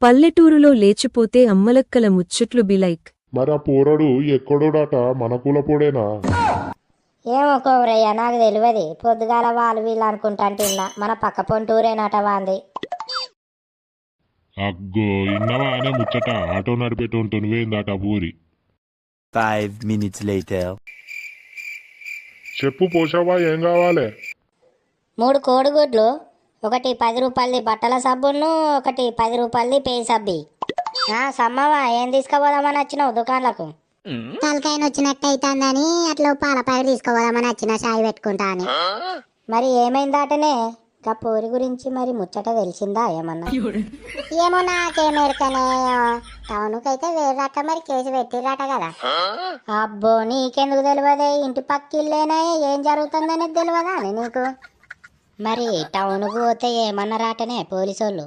పల్లెటూరులో లేచిపోతే అమ్మలక్కల ముచ్చట్లు బిలైక్. మరి ఆ పోరడు ఎక్కడోడట, మన కులపోడేనా? ఏమో కోవరయ్య, నాకు తెలియదు. పొద్దుగాల వాళ్ళు వీళ్ళు అనుకుంటాంటిన్నా, మన పక్క పొంటూరేనట వాంది. అగ్గో, ఇన్నవా అనే ముచ్చట? ఆటో నడిపేటోంతో నువ్వేందట పూరి? 5 minutes later. చెప్పు పోషవ్వా, ఏం కావాలి? 3 కోడిగుడ్లు, ఒకటి 10 రూపాయలది బట్టల సబ్బును, ఒకటి 10 రూపాయలది పేయి సబ్బి. సమ్మవా, ఏం తీసుకుపోదామని వచ్చినావు దుకాణాలకు? తలకాయన వచ్చినట్టు అవుతుందని అట్లా పాల ప్యాకెట్ తీసుకోపోదామని వచ్చిన, చాయ్ పెట్టుకుంటా అని. మరి ఏమైందాటనే గా పూరి గురించి మరి ముచ్చట తెలిసిందా ఏమన్నా? ఏమో నాకేమెరకనే, టౌన్కైతే వేరేట మరి కేసు పెట్టిరట కదా. అబ్బో, నీకెందుకు తెలియదే? ఇంటి పక్కిల్లేనే, ఏం జరుగుతుందనేది తెలియదా అని నీకు? మరి టౌన్కు పోతే ఏమన్నా రాటనే పోలీసోళ్ళు?